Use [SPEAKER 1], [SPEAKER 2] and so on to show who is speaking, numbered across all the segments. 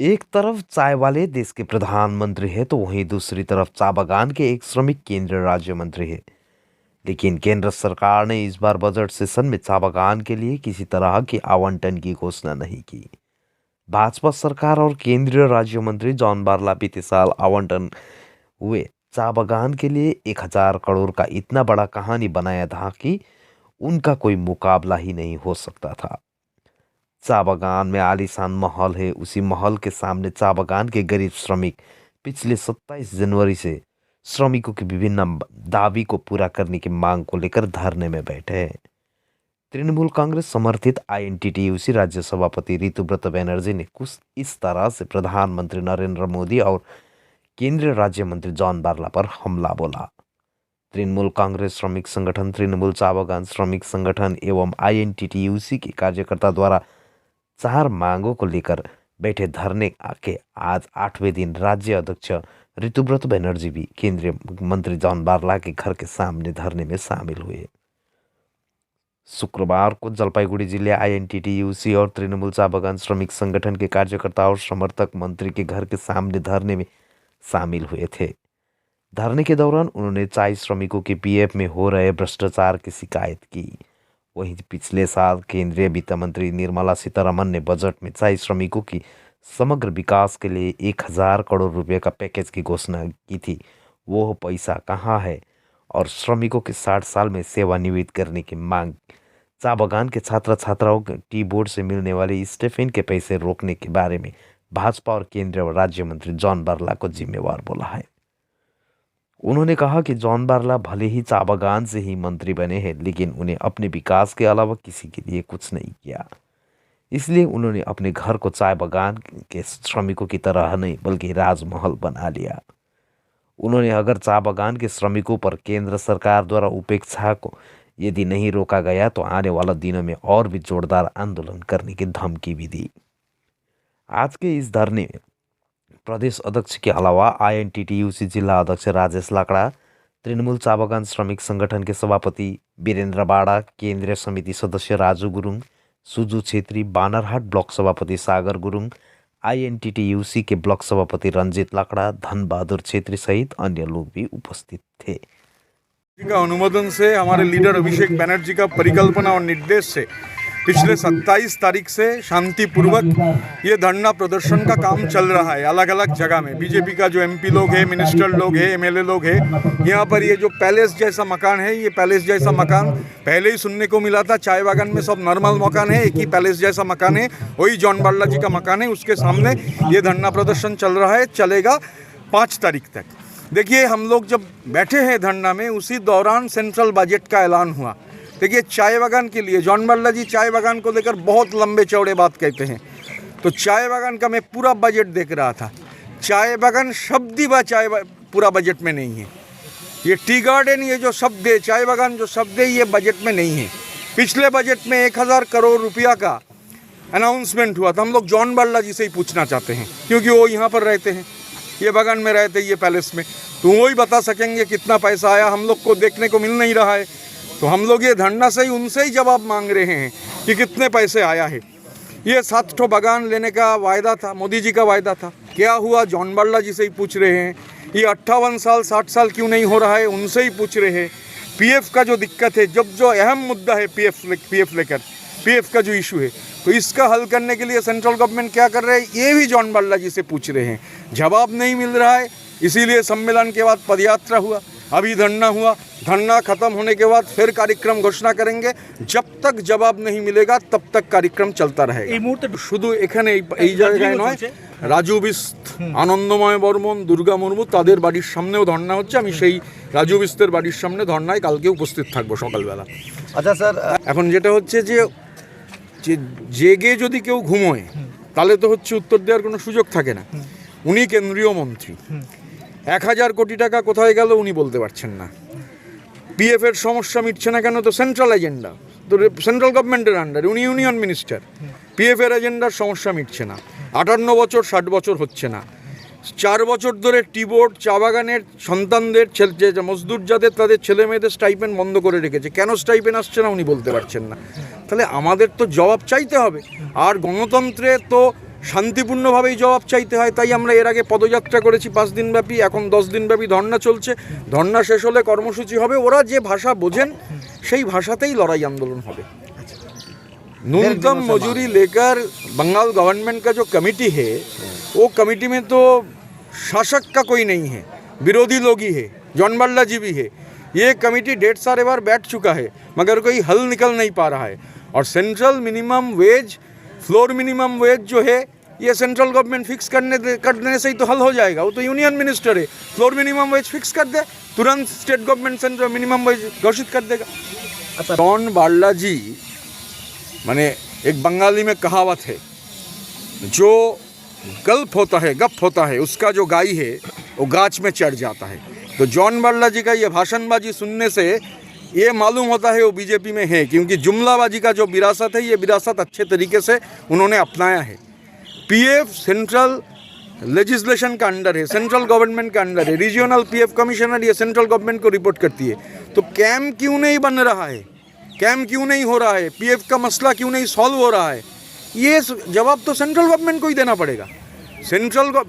[SPEAKER 1] एक तरफ चाय वाले देश के प्रधानमंत्री है तो वहीं दूसरी तरफ चाय बागान के एक श्रमिक केंद्रीय राज्य मंत्री है। लेकिन केंद्र सरकार ने इस बार बजट सेशन में चाय बागान के लिए किसी तरह की आवंटन की घोषणा नहीं की। भाजपा सरकार और केंद्रीय राज्य मंत्री जॉन बारला बीते साल आवंटन हुए चाय बागान के लिए 1,000 करोड़ का इतना बड़ा कहानी बनाया था कि उनका कोई मुकाबला ही नहीं हो सकता था। चाय बागान में आलीशान महल है। उसी महल के सामने चाय बागान के गरीब श्रमिक पिछले 27 जनवरी से श्रमिकों की विभिन्न दावी को पूरा करने की मांग को लेकर धरने में बैठे हैं। तृणमूल कांग्रेस समर्थित आईएनटीटीयूसी राज्य सभापति ऋतुव्रत बनर्जी ने कुछ इस तरह से प्रधानमंत्री नरेंद्र मोदी और केंद्रीय राज्य मंत्री जॉन बारला पर हमला बोला। तृणमूल कांग्रेस श्रमिक संगठन, तृणमूल चाय बागान श्रमिक संगठन एवं आईएनटीटीयूसी के कार्यकर्ता द्वारा 4 मांगों को लेकर बैठे धरने के आज 8वें दिन राज्य अध्यक्ष ऋतुव्रत बनर्जी भी केंद्रीय मंत्री जॉन बारला के घर के सामने धरने में शामिल हुए। शुक्रवार को जलपाईगुड़ी जिले आईएनटीटीयूसी और तृणमूल चाय बागान श्रमिक संगठन के कार्यकर्ता और समर्थक मंत्री के घर के सामने धरने में शामिल हुए थे। धरने के दौरान उन्होंने चाय श्रमिकों के पीएफ में हो रहे भ्रष्टाचार की शिकायत की। वहीं पिछले साल केंद्रीय वित्त मंत्री निर्मला सीतारमण ने बजट में चाय श्रमिकों की समग्र विकास के लिए 1,000 करोड़ रुपए का पैकेज की घोषणा की थी। वो पैसा कहाँ है? और श्रमिकों के 60 साल में सेवानिवृत्त करने की मांग, चाय बागान के छात्र छात्राओं के टी बोर्ड से मिलने वाले स्टेफिन के पैसे रोकने के बारे में भाजपा और केंद्रीय राज्य मंत्री जॉन बारला को जिम्मेवार बोला है। उन्होंने कहा कि जॉन बारला भले ही चाय बागान से ही मंत्री बने हैं, लेकिन उन्हें अपने विकास के अलावा किसी के लिए कुछ नहीं किया। इसलिए उन्होंने अपने घर को चाय बागान के श्रमिकों की तरह नहीं बल्कि राजमहल बना लिया। उन्होंने अगर चाय बागान के श्रमिकों पर केंद्र सरकार द्वारा उपेक्षा को यदि नहीं रोका गया तो आने वाले दिनों में और भी जोरदार आंदोलन करने की धमकी भी दी। आज के इस धरने में प्रदेश अध्यक्ष के अलावा आईएनटीटीयूसी जिला अध्यक्ष राजेश लाकड़ा, तृणमूल चाय बागान श्रमिक संगठन के सभापति वीरेंद्र बाड़ा, केंद्रीय समिति सदस्य राजू गुरुङ, सुजू छेत्री, बानरहाट ब्लॉक सभापति सागर गुरुङ, आईएनटीटीयूसी के ब्लॉक सभापति रंजीत लाकड़ा, धनबहादुर छेत्री सहित अन्य लोग भी उपस्थित थे।
[SPEAKER 2] का अनुमोदन से हमारे लीडर अभिषेक बनर्जी का परिकल्पना और निर्देश से पिछले 27 तारीख से शांतिपूर्वक ये धरना प्रदर्शन का काम चल रहा है। अलग अलग जगह में बीजेपी का जो एमपी लोग हैं, मिनिस्टर लोग हैं, एमएलए लोग हैं। यहाँ पर ये जो पैलेस जैसा मकान है, ये पैलेस जैसा मकान पहले ही सुनने को मिला था। चाय बागान में सब नॉर्मल मकान है, एक ही पैलेस जैसा मकान है, वही जॉन बारला जी का मकान है। उसके सामने ये धरना प्रदर्शन चल रहा है, चलेगा 5 तारीख तक। देखिए, हम लोग जब बैठे हैं धरना में, उसी दौरान सेंट्रल बजट का ऐलान हुआ। देखिए, चाय बागान के लिए जॉन बारला जी चाय बागान को लेकर बहुत लंबे चौड़े बात कहते हैं। तो चाय बागान का मैं पूरा बजट देख रहा था। चाय बागान शब्द ही पूरा बजट में नहीं है। ये टी गार्डन, ये जो शब्द है, चाय बागान जो शब्द है, ये बजट में नहीं है। पिछले बजट में 1,000 करोड़ रुपया का अनाउंसमेंट हुआ था। हम लोग जॉन बारला जी से ही पूछना चाहते हैं, क्योंकि वो यहाँ पर रहते हैं, ये बागान में रहते, ये पैलेस में, तो वो ही बता सकेंगे कितना पैसा आया। हम लोग को देखने को मिल नहीं रहा है, तो हम लोग ये धरना से ही उनसे ही जवाब मांग रहे हैं कि कितने पैसे आया है। ये 7 ठो बागान लेने का वायदा था, मोदी जी का वायदा था, क्या हुआ? जॉन बारला जी से ही पूछ रहे हैं। ये 58 साल 60 साल क्यों नहीं हो रहा है, उनसे ही पूछ रहे हैं। पीएफ का जो दिक्कत है, जब जो अहम मुद्दा है पीएफ लेकर, पीएफ का जो इशू है, तो इसका हल करने के लिए सेंट्रल गवर्नमेंट क्या कर रहे हैं, ये भी जॉन बारला जी से पूछ रहे हैं। जवाब नहीं मिल रहा है, इसीलिए सम्मेलन के बाद पदयात्रा हुआ, अभी धरना हुआ। धरना खत्म होने के बाद फिर कार्यक्रम घोषणा करेंगे। जब तक जवाब नहीं मिलेगा तब तक कार्यक्रम चलता रहेगा। शुधु एखाने এই জায়গায় নয়, রাজু বিস্ত, আনন্দময় বর্মন, দুর্গা মুর্মু তাদের বাড়ির সামনেও ধর্না হচ্ছে। আমি সেই রাজু বিস্তের বাড়ির সামনে ধর্নায় কালকে উপস্থিত থাকবো সকালবেলা।
[SPEAKER 3] আচ্ছা স্যার,
[SPEAKER 2] এখন যেটা হচ্ছে যে জেগে যদি কেউ ঘুমোয় তাহলে তো হচ্ছে উত্তর দেওয়ার কোনো সুযোগ থাকে না। উনি কেন্দ্রীয় মন্ত্রী, 1,000 কোটি টাকা কোথায় গেল উনি বলতে পারছেন না। পিএফ এর সমস্যা মিটছে না কেন? তো সেন্ট্রাল এজেন্ডা, তো সেন্ট্রাল গভর্নমেন্টের আন্ডারে, উনি ইউনিয়ন মিনিস্টার। পিএফ এর এজেন্ডার সমস্যা মিটছে না। 58 বছর 60 বছর হচ্ছে না। 4 বছর ধরে টি বোর্ড, চা বাগানের সন্তানদের যে মজদুর যাদের, তাদের ছেলে মেয়েদের স্টাইপেন্ড বন্ধ করে রেখেছে। কেন স্টাইপেন্ড আসছে না উনি বলতে পারছেন না। তাহলে আমাদের তো জবাব চাইতে হবে। আর গণতন্ত্রে তো শান্তিপূর্ণভাবেই জবাব চাইতে হয়। তাই আমরা এর আগে পদযাত্রা করেছি 5 দিনব্যাপী, এখন 10 দিনব্যাপী ধর্না চলছে। ধর্না শেষ হলে কর্মসূচি হবে। ওরা যে ভাষা বোঝেন সেই ভাষাতেই লড়াই आंदोलन হবে। न्यूनतम मजूरी लेकर बंगाल गवर्नमेंट का जो कमेटी है, वो कमेटी में तो शासक का कोई नहीं है, विरोधी लोग ही है, जॉन बाल्ला जी भी है। ये कमेटी 1.5 साल बार बैठ चुका है मगर कोई हल निकल नहीं पा रहा है। और central minimum wage, floor minimum wage जो है, ये सेंट्रल गवर्नमेंट फिक्स करने से ही तो हल हो जाएगा। वो तो यूनियन मिनिस्टर है, फ्लोर मिनिमम वेज फिक्स कर दे, तुरंत state government central minimum wage घोषित कर देगा। जॉन बाल्ला जी, माने एक बंगाली में कहावत है, जो गल्प होता है उसका जो गाई है वो गाछ में चढ़ जाता है। तो जॉन बाल्ला जी का ये भाषणबाजी सुनने से ये मालूम होता है वो बीजेपी में है, क्योंकि जुमलाबाजी का जो विरासत है, ये विरासत अच्छे तरीके से उन्होंने अपनाया है। पीएफ सेंट्रल लेजिस्लेशन का अंडर है, सेंट्रल गवर्नमेंट का अंडर है। रीजनल पीएफ कमिश्नर ये सेंट्रल गवर्नमेंट को रिपोर्ट करती है। तो कैम क्यों नहीं बन रहा है, कैम क्यों नहीं हो रहा है, पीएफ का मसला क्यों नहीं सॉल्व हो रहा है, ये जवाब तो सेंट्रल गवर्नमेंट को ही देना पड़ेगा।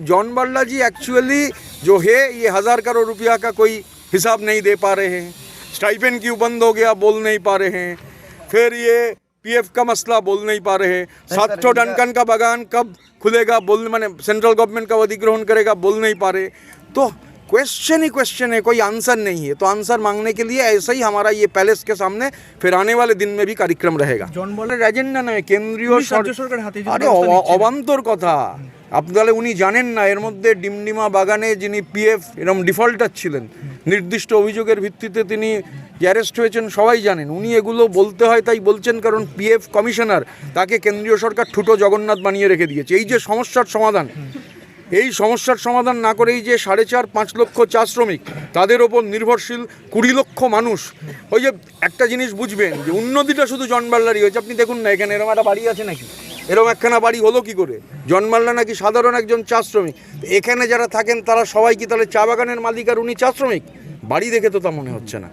[SPEAKER 2] जॉन बाल्ला जी एक्चुअली जो है, ये 1000 करोड़ रुपया का कोई हिसाब नहीं दे पा रहे हैं। स्टाइपेंड क्यों बंद हो गया बोल नहीं पा रहे हैं। फिर ये पीएफ का मसला बोल नहीं पा रहे हैं। 700 डनकन का बागान कब खुलेगा बोल, माने सेंट्रल गवर्नमेंट का अधिग्रहण करेगा बोल नहीं पा रहे। तो क्वेश्चन ही क्वेश्चन है, कोई आंसर नहीं है। तो आंसर मांगने के लिए ऐसे ही हमारा ये पैलेस के सामने फिर आने वाले दिन में भी कार्यक्रम रहेगा। जॉन बाल्लार एजेंडा नয়, केंद्रीय সরকার হাতে। আরে অবান্তর কথা, আপনারা উনি জানেন না এর মধ্যে ডিমডিমা বাগানে যিনি পিএফ এরকম ডিফল্টার ছিলেন, নির্দিষ্ট অভিযোগের ভিত্তিতে তিনি অ্যারেস্ট হয়েছেন, সবাই জানেন। উনি এগুলো বলতে হয় তাই বলছেন, কারণ পিএফ কমিশনার তাকে কেন্দ্রীয় সরকার ঠুটো জগন্নাথ বানিয়ে রেখে দিয়েছে। এই যে সমস্যার সমাধান, এই সমস্যার সমাধান না করেই যে 4.5-5 লক্ষ চা শ্রমিক, তাদের ওপর নির্ভরশীল 20 লক্ষ মানুষ। ওই যে একটা জিনিস বুঝবেন যে উন্নতিটা শুধু জন বাল্লারই হয়েছে। আপনি দেখুন না, এখানে এরকম একটা বাড়ি আছে নাকি, এরকম একখানা বাড়ি হলো কি করে? জন বাল্লা নাকি সাধারণ একজন চা শ্রমিক। এখানে যারা থাকেন তারা সবাই কি তাহলে চা বাগানের মালিক আর উনি চা শ্রমিক? বাড়ি দেখে তো তা মনে হচ্ছে না।